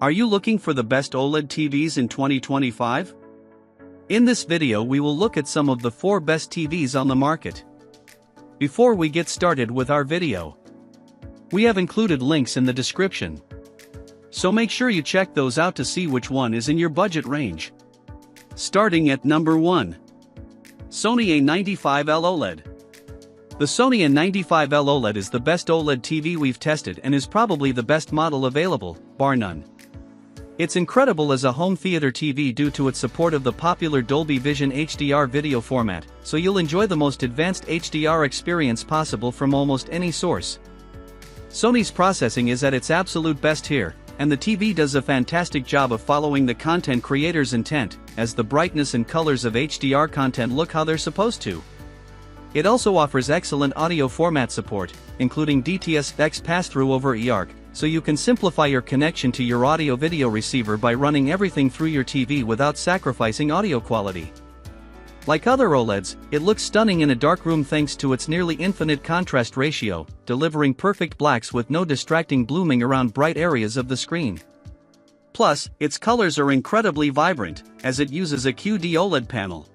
Are you looking for the best OLED TVs in 2025? In this video we will look at some of the 4 best TVs on the market. Before we get started with our video, we have included links in the description, so make sure you check those out to see which one is in your budget range. Starting at number 1. Sony A95L OLED. The Sony A95L OLED is the best OLED TV we've tested and is probably the best model available, bar none. It's incredible as a home theater TV due to its support of the popular Dolby Vision HDR video format, so you'll enjoy the most advanced HDR experience possible from almost any source. Sony's processing is at its absolute best here, and the TV does a fantastic job of following the content creator's intent, as the brightness and colors of HDR content look how they're supposed to. It also offers excellent audio format support, including DTS-X pass-through over eARC, so you can simplify your connection to your audio-video receiver by running everything through your TV without sacrificing audio quality. Like other OLEDs, it looks stunning in a dark room thanks to its nearly infinite contrast ratio, delivering perfect blacks with no distracting blooming around bright areas of the screen. Plus, its colors are incredibly vibrant, as it uses a qled OLED panel.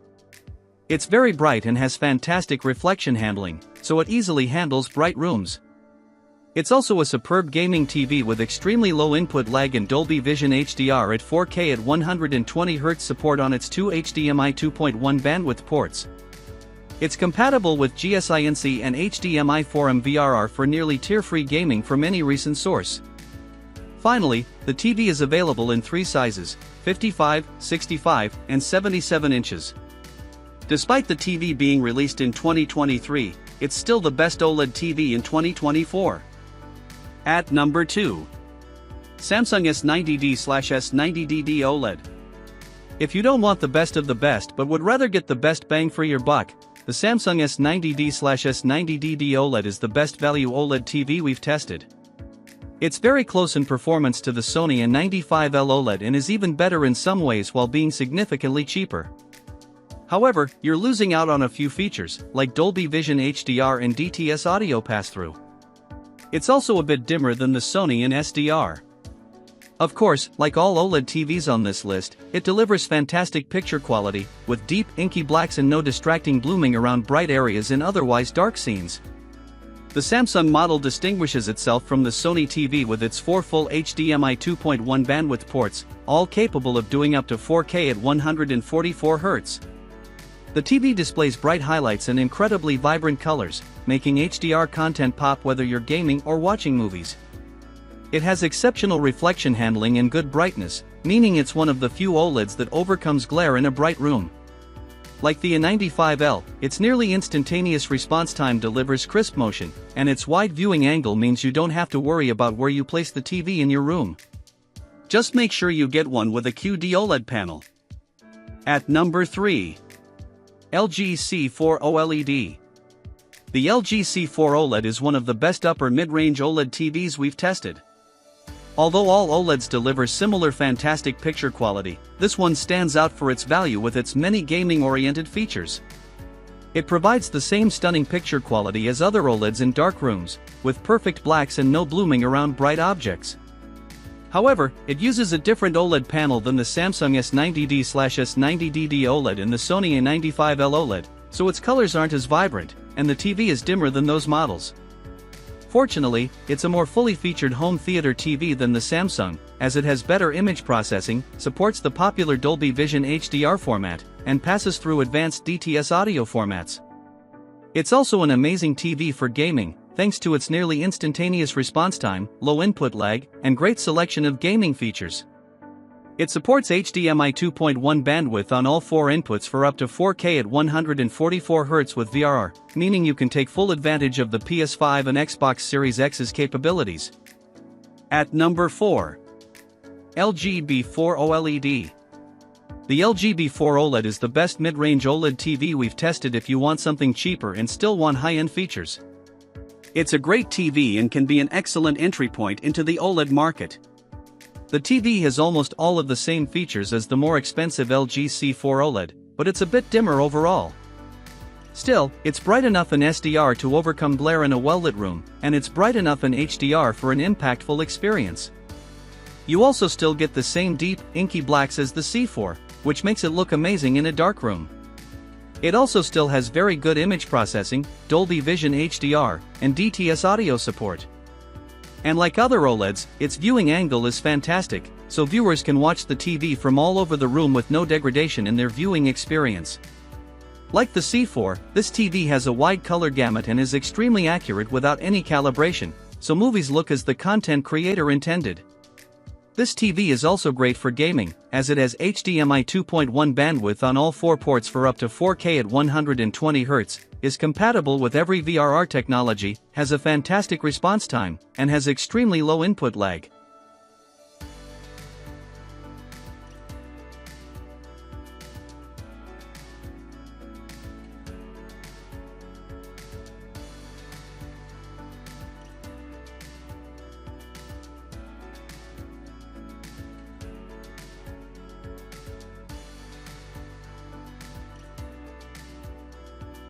It's very bright and has fantastic reflection handling, so it easily handles bright rooms. It's also a superb gaming TV with extremely low input lag and Dolby Vision HDR at 4K at 120Hz support on its 2 HDMI 2.1 bandwidth ports. It's compatible with GSINC and HDMI 4M VRR for nearly tear-free gaming from any recent source. Finally, the TV is available in 3 sizes, 55, 65, and 77 inches. Despite the TV being released in 2023, it's still the best OLED TV in 2024. At number 2. Samsung S90D/S90DD OLED. If you don't want the best of the best but would rather get the best bang for your buck, the Samsung S90D/S90DD OLED is the best value OLED TV we've tested. It's very close in performance to the Sony A95L OLED and is even better in some ways while being significantly cheaper. However, you're losing out on a few features, like Dolby Vision HDR and DTS audio pass-through. It's also a bit dimmer than the Sony in SDR. Of course, like all OLED TVs on this list, it delivers fantastic picture quality, with deep, inky blacks and no distracting blooming around bright areas in otherwise dark scenes. The Samsung model distinguishes itself from the Sony TV with its 4 full HDMI 2.1 bandwidth ports, all capable of doing up to 4K at 144Hz. The TV displays bright highlights and incredibly vibrant colors, making HDR content pop whether you're gaming or watching movies. It has exceptional reflection handling and good brightness, meaning it's one of the few OLEDs that overcomes glare in a bright room. Like the A95L, its nearly instantaneous response time delivers crisp motion, and its wide viewing angle means you don't have to worry about where you place the TV in your room. Just make sure you get one with a qled OLED panel. At number 3. LG C4 OLED. The LG C4 OLED is one of the best upper mid-range OLED TVs we've tested. Although all OLEDs deliver similar fantastic picture quality, this one stands out for its value with its many gaming-oriented features. It provides the same stunning picture quality as other OLEDs in dark rooms, with perfect blacks and no blooming around bright objects. However, it uses a different OLED panel than the Samsung S90D/S90DD OLED and the Sony A95L OLED, so its colors aren't as vibrant, and the TV is dimmer than those models. Fortunately, it's a more fully featured home theater TV than the Samsung, as it has better image processing, supports the popular Dolby Vision HDR format, and passes through advanced DTS audio formats. It's also an amazing TV for gaming, thanks to its nearly instantaneous response time, low input lag, and great selection of gaming features. It supports HDMI 2.1 bandwidth on all 4 inputs for up to 4K at 144Hz with VRR, meaning you can take full advantage of the PS5 and Xbox Series X's capabilities. At number 4. LG B4 OLED. The LG B4 OLED is the best mid-range OLED TV we've tested if you want something cheaper and still want high-end features. It's a great TV and can be an excellent entry point into the OLED market. The TV has almost all of the same features as the more expensive LG C4 OLED, but it's a bit dimmer overall. Still, it's bright enough in SDR to overcome glare in a well-lit room, and it's bright enough in HDR for an impactful experience. You also still get the same deep, inky blacks as the C4, which makes it look amazing in a dark room. It also still has very good image processing, Dolby Vision HDR, and DTS audio support. And like other OLEDs, its viewing angle is fantastic, so viewers can watch the TV from all over the room with no degradation in their viewing experience. Like the C4, this TV has a wide color gamut and is extremely accurate without any calibration, so movies look as the content creator intended. This TV is also great for gaming, as it has HDMI 2.1 bandwidth on all 4 ports for up to 4K at 120Hz, is compatible with every VRR technology, has a fantastic response time, and has extremely low input lag.